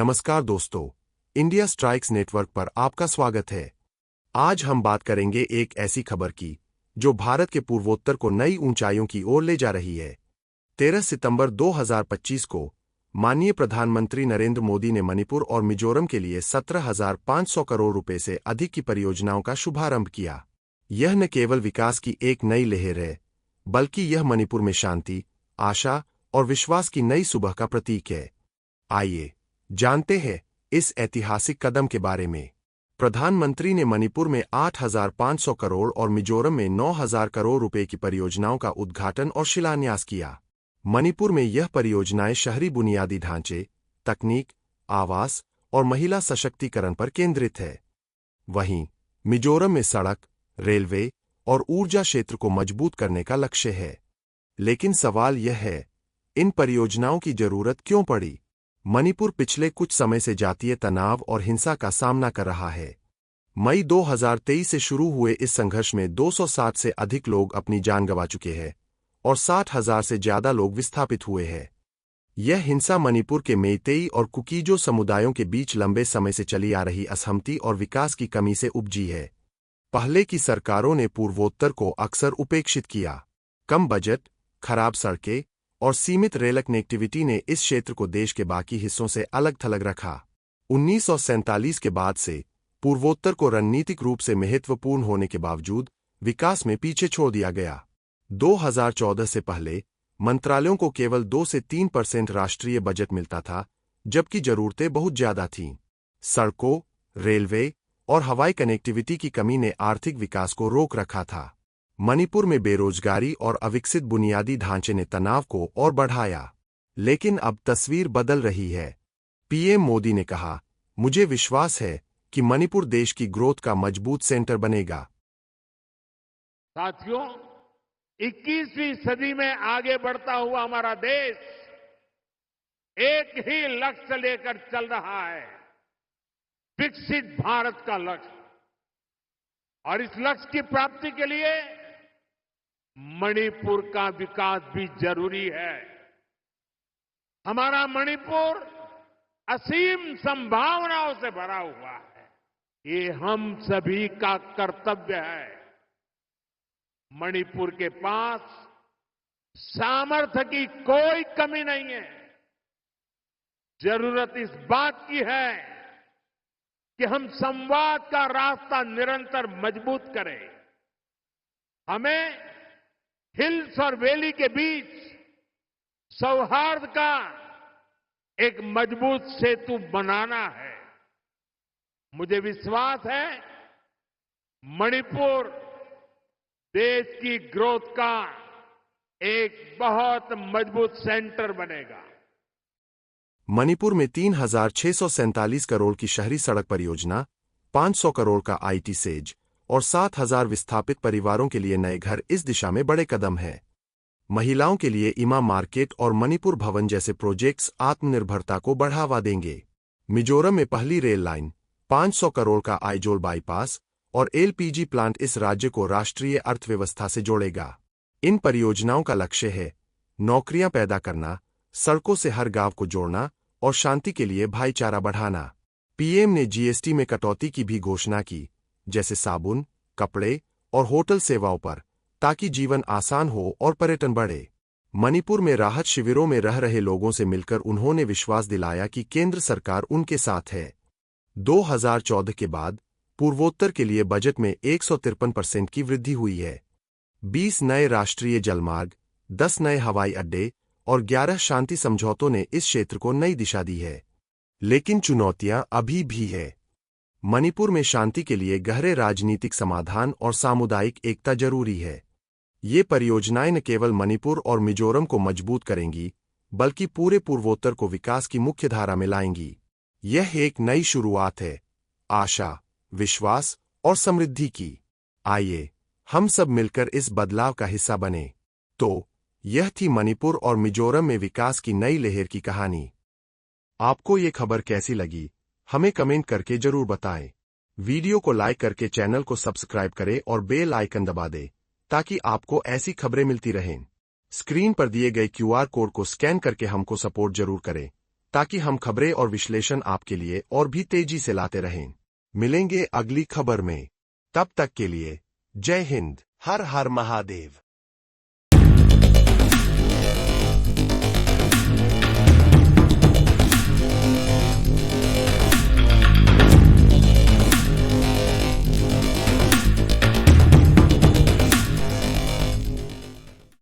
नमस्कार दोस्तों, India strikes network पर आपका स्वागत है। आज हम बात करेंगे एक ऐसी खबर की जो भारत के पूर्वोत्तर को नई ऊंचाइयों की ओर ले जा रही है। 13 सितंबर 2025 को माननीय प्रधानमंत्री नरेंद्र मोदी ने मणिपुर और मिजोरम के लिए 17,500 करोड़ रुपए से अधिक की परियोजनाओं का शुभारंभ किया। यह न केवल विकास की एक नई लहर है, बल्कि यह मणिपुर में शांति, आशा और विश्वास की नई सुबह का प्रतीक है। आइए जानते हैं इस ऐतिहासिक कदम के बारे में। प्रधानमंत्री ने मणिपुर में 8,500 करोड़ और मिजोरम में 9,000 करोड़ रुपए की परियोजनाओं का उद्घाटन और शिलान्यास किया। मणिपुर में यह परियोजनाएं शहरी बुनियादी ढांचे, तकनीक, आवास और महिला सशक्तिकरण पर केंद्रित है। वहीं मिजोरम में सड़क, रेलवे और ऊर्जा क्षेत्र को मजबूत करने का लक्ष्य है। लेकिन सवाल यह है, इन परियोजनाओं की जरूरत क्यों पड़ी? मणिपुर पिछले कुछ समय से जातीय तनाव और हिंसा का सामना कर रहा है। मई 2023 से शुरू हुए इस संघर्ष में 260 से अधिक लोग अपनी जान गंवा चुके हैं और 60,000 से ज्यादा लोग विस्थापित हुए हैं। यह हिंसा मणिपुर के मेइतेई और कुकीजो समुदायों के बीच लंबे समय से चली आ रही असहमति और विकास की कमी से उपजी है। पहले की सरकारों ने पूर्वोत्तर को अक्सर उपेक्षित किया। कम बजट, खराब सड़कें और सीमित रेल कनेक्टिविटी ने इस क्षेत्र को देश के बाकी हिस्सों से अलग थलग रखा। 1947 के बाद से पूर्वोत्तर को रणनीतिक रूप से महत्वपूर्ण होने के बावजूद विकास में पीछे छोड़ दिया गया। 2014 से पहले मंत्रालयों को केवल 2 से 3% राष्ट्रीय बजट मिलता था, जबकि जरूरतें बहुत ज्यादा थीं। सड़कों, रेलवे और हवाई कनेक्टिविटी की कमी ने आर्थिक विकास को रोक रखा था। मणिपुर में बेरोजगारी और अविकसित बुनियादी ढांचे ने तनाव को और बढ़ाया। लेकिन अब तस्वीर बदल रही है। पीएम मोदी ने कहा, मुझे विश्वास है कि मणिपुर देश की ग्रोथ का मजबूत सेंटर बनेगा। साथियों, 21वीं सदी में आगे बढ़ता हुआ हमारा देश एक ही लक्ष्य लेकर चल रहा है, विकसित भारत का लक्ष्य। और इस लक्ष्य की प्राप्ति के लिए मणिपुर का विकास भी जरूरी है। हमारा मणिपुर असीम संभावनाओं से भरा हुआ है। ये हम सभी का कर्तव्य है। मणिपुर के पास सामर्थ्य की कोई कमी नहीं है। जरूरत इस बात की है कि हम संवाद का रास्ता निरंतर मजबूत करें। हमें हिल्स और वैली के बीच सौहार्द का एक मजबूत सेतु बनाना है। मुझे विश्वास है मणिपुर देश की ग्रोथ का एक बहुत मजबूत सेंटर बनेगा। मणिपुर में 3,647 करोड़ की शहरी सड़क परियोजना, 500 करोड़ का आईटी सेज और 7,000 विस्थापित परिवारों के लिए नए घर इस दिशा में बड़े कदम हैं। महिलाओं के लिए इमा मार्केट और मणिपुर भवन जैसे प्रोजेक्ट्स आत्मनिर्भरता को बढ़ावा देंगे। मिजोरम में पहली रेल लाइन, 500 करोड़ का आइजोल बाईपास और एलपीजी प्लांट इस राज्य को राष्ट्रीय अर्थव्यवस्था से जोड़ेगा। इन परियोजनाओं का लक्ष्य है नौकरियां पैदा करना, सड़कों से हर गांव को जोड़ना और शांति के लिए भाईचारा बढ़ाना। पीएम ने जीएसटी में कटौती की भी घोषणा की, जैसे साबुन, कपड़े और होटल सेवाओं पर, ताकि जीवन आसान हो और पर्यटन बढ़े। मणिपुर में राहत शिविरों में रह रहे लोगों से मिलकर उन्होंने विश्वास दिलाया कि केंद्र सरकार उनके साथ है। 2014 के बाद पूर्वोत्तर के लिए बजट में 153% की वृद्धि हुई है। 20 नए राष्ट्रीय जलमार्ग, 10 नए हवाई अड्डे और 11 शांति समझौतों ने इस क्षेत्र को नई दिशा दी है। लेकिन चुनौतियां अभी भी है। मणिपुर में शांति के लिए गहरे राजनीतिक समाधान और सामुदायिक एकता जरूरी है। ये परियोजनाएं न केवल मणिपुर और मिजोरम को मजबूत करेंगी, बल्कि पूरे पूर्वोत्तर को विकास की मुख्य धारा में लाएंगी। यह एक नई शुरुआत है, आशा, विश्वास और समृद्धि की। आइए हम सब मिलकर इस बदलाव का हिस्सा बने। तो यह थी मणिपुर और मिजोरम में विकास की नई लहर की कहानी। आपको ये खबर कैसी लगी, हमें कमेंट करके जरूर बताएं। वीडियो को लाइक करके चैनल को सब्सक्राइब करें और बेल आइकन दबा दें, ताकि आपको ऐसी खबरें मिलती रहें। स्क्रीन पर दिए गए क्यूआर कोड को स्कैन करके हमको सपोर्ट जरूर करें। ताकि हम खबरें और विश्लेषण आपके लिए और भी तेजी से लाते रहें। मिलेंगे अगली खबर में। तब तक के लिए जय हिंद, हर हर महादेव।